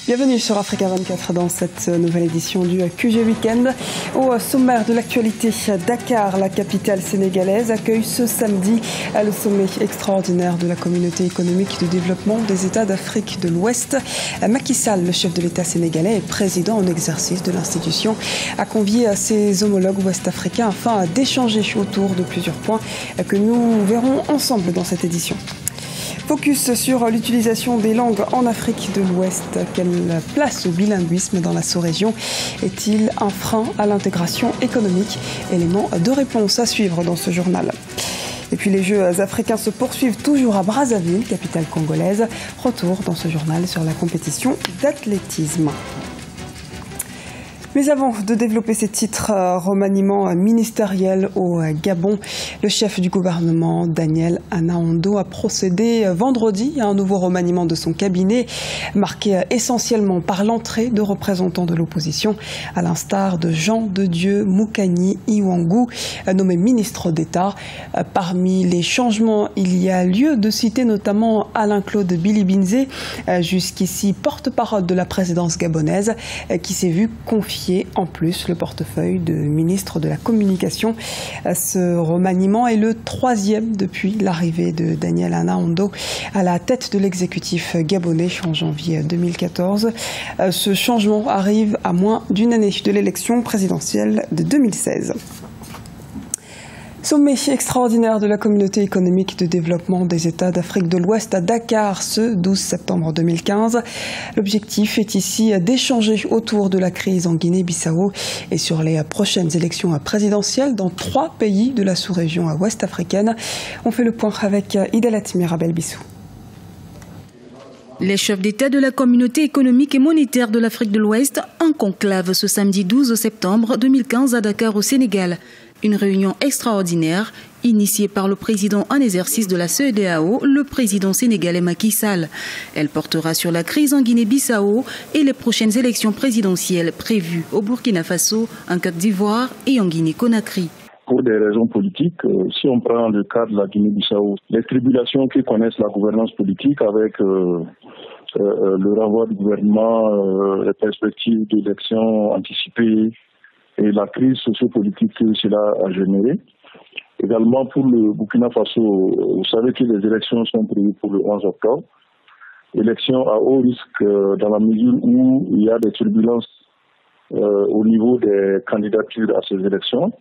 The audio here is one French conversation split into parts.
Bienvenue sur Africa 24 dans cette nouvelle édition du QG Weekend. Au sommaire de l'actualité, Dakar, la capitale sénégalaise, accueille ce samedi le sommet extraordinaire de la communauté économique de développement des États d'Afrique de l'Ouest. Macky Sall, le chef de l'État sénégalais et président en exercice de l'institution, a convié ses homologues ouest-africains afin d'échanger autour de plusieurs points que nous verrons ensemble dans cette édition. Focus sur l'utilisation des langues en Afrique de l'Ouest. Quelle place au bilinguisme dans la sous-région? Est-il un frein à l'intégration économique? Élément de réponse à suivre dans ce journal. Et puis les Jeux africains se poursuivent toujours à Brazzaville, capitale congolaise. Retour dans ce journal sur la compétition d'athlétisme. Mais avant de développer ces titres, remaniement ministériel au Gabon, le chef du gouvernement, Daniel Anaondo, a procédé vendredi à un nouveau remaniement de son cabinet, marqué essentiellement par l'entrée de représentants de l'opposition, à l'instar de Jean de Dieu Moukani Iwangu, nommé ministre d'État. Parmi les changements, il y a lieu de citer notamment Alain-Claude Bilibinze, jusqu'ici porte-parole de la présidence gabonaise, qui s'est vu confier en plus le portefeuille de ministre de la Communication. Ce remaniement est le troisième depuis l'arrivée de Daniel Anaondo à la tête de l'exécutif gabonais en janvier 2014. Ce changement arrive à moins d'une année de l'élection présidentielle de 2016. Sommet extraordinaire de la communauté économique de développement des États d'Afrique de l'Ouest à Dakar ce 12 septembre 2015. L'objectif est ici d'échanger autour de la crise en Guinée-Bissau et sur les prochaines élections présidentielles dans 3 pays de la sous-région ouest africaine. On fait le point avec Idalat Mirabel Bissou. Les chefs d'État de la communauté économique et monétaire de l'Afrique de l'Ouest en conclave ce samedi 12 septembre 2015 à Dakar au Sénégal. Une réunion extraordinaire initiée par le président en exercice de la CEDEAO, le président sénégalais Macky Sall. Elle portera sur la crise en Guinée-Bissau et les prochaines élections présidentielles prévues au Burkina Faso, en Côte d'Ivoire et en Guinée-Conakry. Pour des raisons politiques, si on prend le cas de la Guinée-Bissau, les tribulations que connaissent la gouvernance politique avec le renvoi du gouvernement, les perspectives d'élections anticipées, et la crise sociopolitique que cela a généré. Également pour le Burkina Faso, vous savez que les élections sont prévues pour le 11 octobre. Élections à haut risque dans la mesure où il y a des turbulences au niveau des candidatures à ces élections,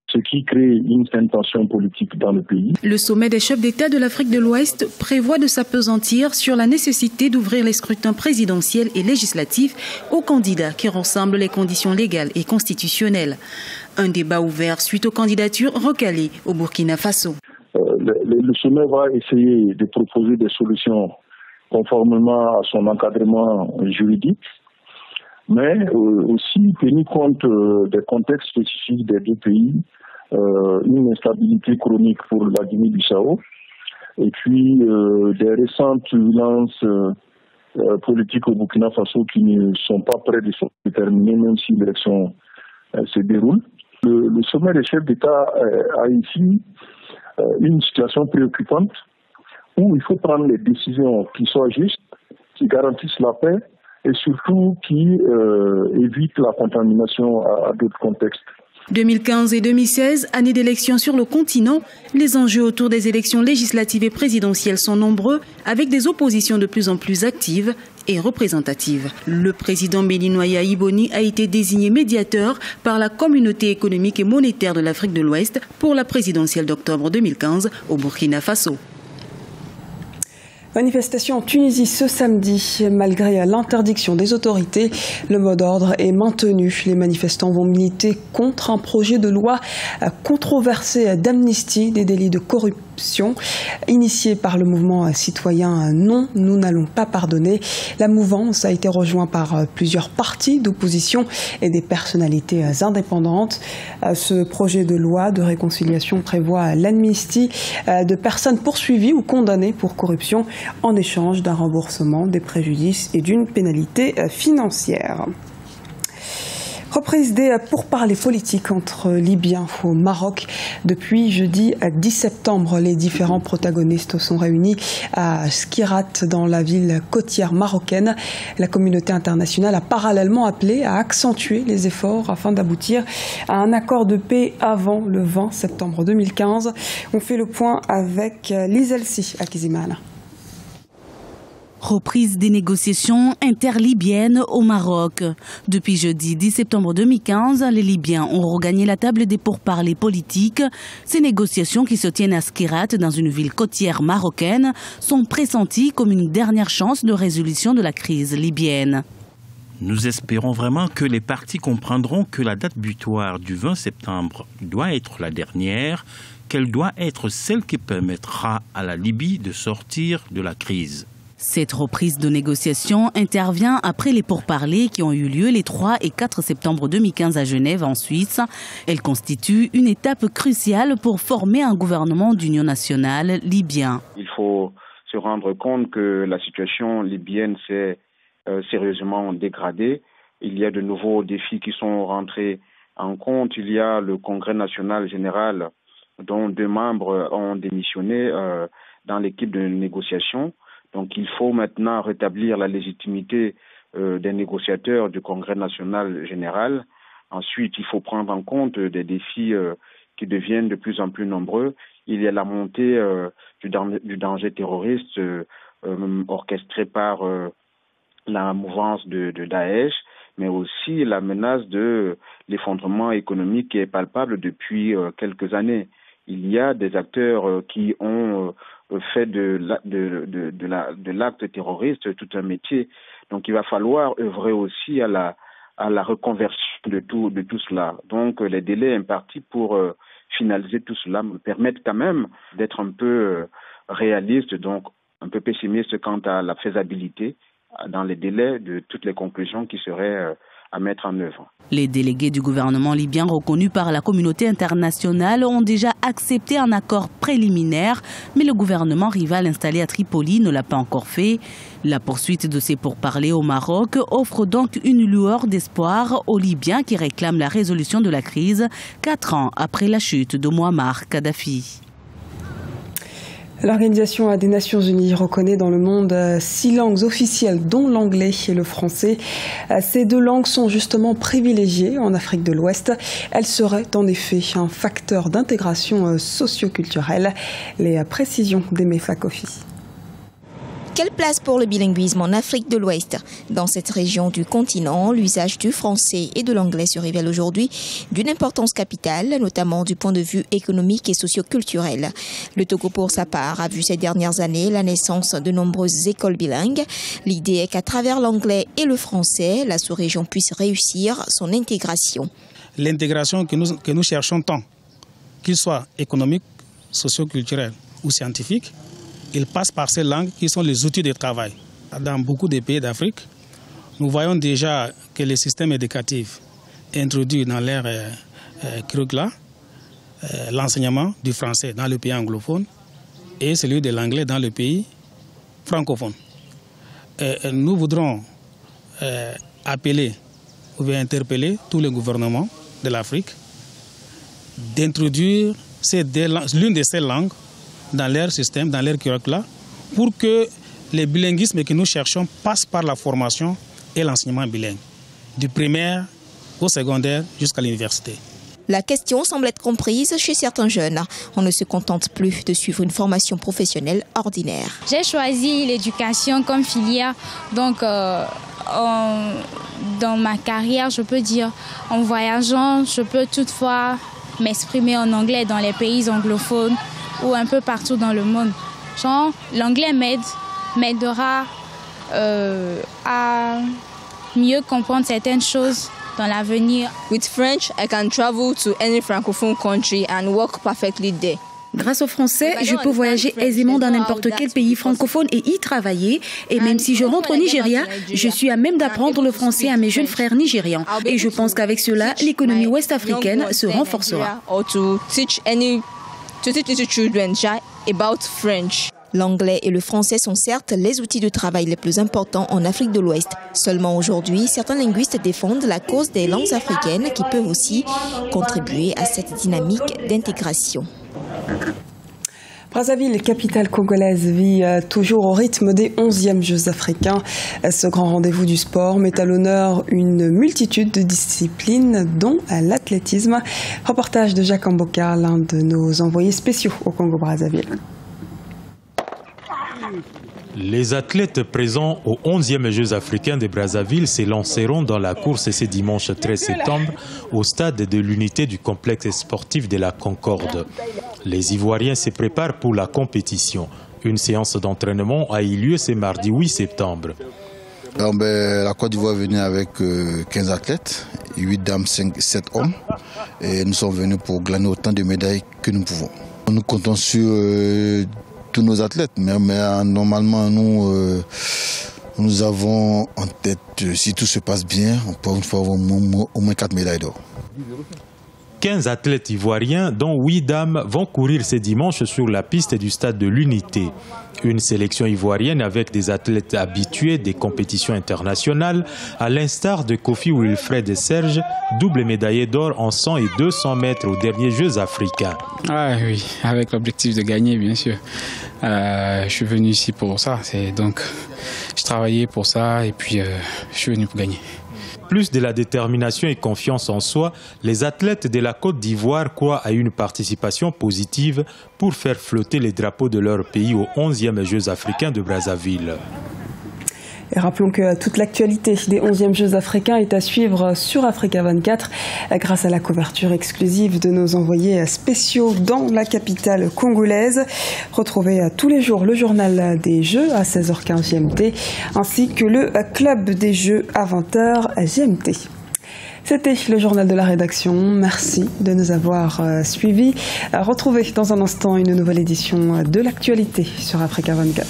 ce qui crée une tension politique dans le pays. Le sommet des chefs d'État de l'Afrique de l'Ouest prévoit de s'appesantir sur la nécessité d'ouvrir les scrutins présidentiels et législatifs aux candidats qui rassemblent les conditions légales et constitutionnelles. Un débat ouvert suite aux candidatures recalées au Burkina Faso. Le sommet va essayer de proposer des solutions conformément à son encadrement juridique, mais aussi tenir compte des contextes spécifiques des deux pays, une instabilité chronique pour la Guinée-Bissau, et puis des récentes violences politiques au Burkina Faso qui ne sont pas près de se terminer, même si l'élection se déroule. Le sommet des chefs d'État a ici une situation préoccupante où il faut prendre les décisions qui soient justes, qui garantissent la paix, et surtout qui évite la contamination à d'autres contextes. 2015 et 2016, année d'élections sur le continent, les enjeux autour des élections législatives et présidentielles sont nombreux, avec des oppositions de plus en plus actives et représentatives. Le président Béninois Iboni a été désigné médiateur par la communauté économique et monétaire de l'Afrique de l'Ouest pour la présidentielle d'octobre 2015 au Burkina Faso. Manifestation en Tunisie ce samedi. Malgré l'interdiction des autorités, le mot d'ordre est maintenu. Les manifestants vont militer contre un projet de loi controversé d'amnistie des délits de corruption initié par le mouvement citoyen Non, nous n'allons pas pardonner. La mouvance a été rejointe par plusieurs partis d'opposition et des personnalités indépendantes. Ce projet de loi de réconciliation prévoit l'amnistie de personnes poursuivies ou condamnées pour corruption en échange d'un remboursement des préjudices et d'une pénalité financière. Reprise des pourparlers politiques entre Libyens au Maroc. Depuis jeudi 10 septembre, les différents protagonistes sont réunis à Skirat, dans la ville côtière marocaine. La communauté internationale a parallèlement appelé à accentuer les efforts afin d'aboutir à un accord de paix avant le 20 septembre 2015. On fait le point avec Lisa Elsi à Kizimana. Reprise des négociations interlibyennes au Maroc. Depuis jeudi 10 septembre 2015, les Libyens ont regagné la table des pourparlers politiques. Ces négociations qui se tiennent à Skirat, dans une ville côtière marocaine, sont pressenties comme une dernière chance de résolution de la crise libyenne. Nous espérons vraiment que les parties comprendront que la date butoir du 20 septembre doit être la dernière, qu'elle doit être celle qui permettra à la Libye de sortir de la crise. Cette reprise de négociation intervient après les pourparlers qui ont eu lieu les 3 et 4 septembre 2015 à Genève, en Suisse. Elle constitue une étape cruciale pour former un gouvernement d'union nationale libyen. Il faut se rendre compte que la situation libyenne s'est sérieusement dégradée. Il y a de nouveaux défis qui sont rentrés en compte. Il y a le Congrès national général dont 2 membres ont démissionné dans l'équipe de négociation. Donc il faut maintenant rétablir la légitimité des négociateurs du Congrès national général. Ensuite, il faut prendre en compte des défis qui deviennent de plus en plus nombreux. Il y a la montée du danger terroriste orchestré par la mouvance de Daesh, mais aussi la menace de l'effondrement économique qui est palpable depuis quelques années. Il y a des acteurs qui ont fait de l'acte terroriste tout un métier. Donc il va falloir œuvrer aussi à la reconversion de tout cela. Donc les délais impartis pour finaliser tout cela me permettent quand même d'être un peu réaliste, donc un peu pessimiste quant à la faisabilité dans les délais de toutes les conclusions qui seraient à mettre en œuvre. Les délégués du gouvernement libyen reconnus par la communauté internationale ont déjà accepté un accord préliminaire, mais le gouvernement rival installé à Tripoli ne l'a pas encore fait. La poursuite de ces pourparlers au Maroc offre donc une lueur d'espoir aux Libyens qui réclament la résolution de la crise 4 ans après la chute de Mouammar Kadhafi. L'Organisation des Nations Unies reconnaît dans le monde 6 langues officielles, dont l'anglais et le français. Ces 2 langues sont justement privilégiées en Afrique de l'Ouest. Elles seraient en effet un facteur d'intégration socio-culturelle. Les précisions d'Emefa Kofi. Quelle place pour le bilinguisme en Afrique de l'Ouest? Dans cette région du continent, l'usage du français et de l'anglais se révèle aujourd'hui d'une importance capitale, notamment du point de vue économique et socio-culturel. Le Togo, pour sa part, a vu ces dernières années la naissance de nombreuses écoles bilingues. L'idée est qu'à travers l'anglais et le français, la sous-région puisse réussir son intégration. L'intégration que nous cherchons tant, qu'il soit économique, socio-culturel ou scientifique, il passe par ces langues qui sont les outils de travail. Dans beaucoup de pays d'Afrique, nous voyons déjà que les systèmes éducatifs introduits dans leur curricula, l'enseignement du français dans le pays anglophone et celui de l'anglais dans le pays francophone. Nous voudrons appeler ou bien interpeller tous les gouvernements de l'Afrique d'introduire l'une de ces langues dans leur système, dans leur curricula, pour que les bilinguismes que nous cherchons passent par la formation et l'enseignement bilingue, du primaire au secondaire jusqu'à l'université. La question semble être comprise chez certains jeunes. On ne se contente plus de suivre une formation professionnelle ordinaire. J'ai choisi l'éducation comme filière, donc dans ma carrière, je peux dire, en voyageant, je peux toutefois m'exprimer en anglais dans les pays anglophones ou un peu partout dans le monde. Genre, l'anglais m'aidera à mieux comprendre certaines choses dans l'avenir. With French, I can travel to any francophone country and work perfectly there. Grâce au français, je peux voyager aisément dans n'importe quel pays francophone et y travailler. Et même si je rentre au Nigeria, je suis à même d'apprendre le français à mes jeunes frères nigérians. Et je pense qu'avec cela, l'économie ouest-africaine se renforcera. L'anglais et le français sont certes les outils de travail les plus importants en Afrique de l'Ouest. Seulement aujourd'hui, certains linguistes défendent la cause des langues africaines qui peuvent aussi contribuer à cette dynamique d'intégration. Brazzaville, capitale congolaise, vit toujours au rythme des 11e Jeux africains. Ce grand rendez-vous du sport met à l'honneur une multitude de disciplines, dont l'athlétisme. Reportage de Jacques Amboka, l'un de nos envoyés spéciaux au Congo-Brazzaville. Les athlètes présents aux 11e Jeux africains de Brazzaville s'élanceront dans la course ce dimanche 13 septembre au stade de l'unité du complexe sportif de la Concorde. Les Ivoiriens se préparent pour la compétition. Une séance d'entraînement a eu lieu ce mardi 8 septembre. La Côte d'Ivoire est venue avec 15 athlètes, 8 dames, 7 hommes. Et nous sommes venus pour glaner autant de médailles que nous pouvons. Nous comptons sur tous nos athlètes, mais normalement nous avons en tête, si tout se passe bien, on peut avoir au moins 4 médailles d'or. 15 athlètes ivoiriens, dont 8 dames, vont courir ce dimanche sur la piste du stade de l'Unité. Une sélection ivoirienne avec des athlètes habitués des compétitions internationales, à l'instar de Kofi Wilfred Serge, double médaillé d'or en 100 et 200 mètres aux derniers Jeux africains. Ah oui, avec l'objectif de gagner, bien sûr. Je suis venu ici pour ça, donc je travaillais pour ça et puis je suis venu pour gagner. Plus de la détermination et confiance en soi, les athlètes de la Côte d'Ivoire croient à une participation positive pour faire flotter les drapeaux de leur pays aux 11e Jeux africains de Brazzaville. Et rappelons que toute l'actualité des 11e Jeux africains est à suivre sur Africa 24 grâce à la couverture exclusive de nos envoyés spéciaux dans la capitale congolaise. Retrouvez tous les jours le journal des Jeux à 16h15 GMT ainsi que le club des Jeux à 20h GMT. C'était le journal de la rédaction. Merci de nous avoir suivis. Retrouvez dans un instant une nouvelle édition de l'actualité sur Africa 24.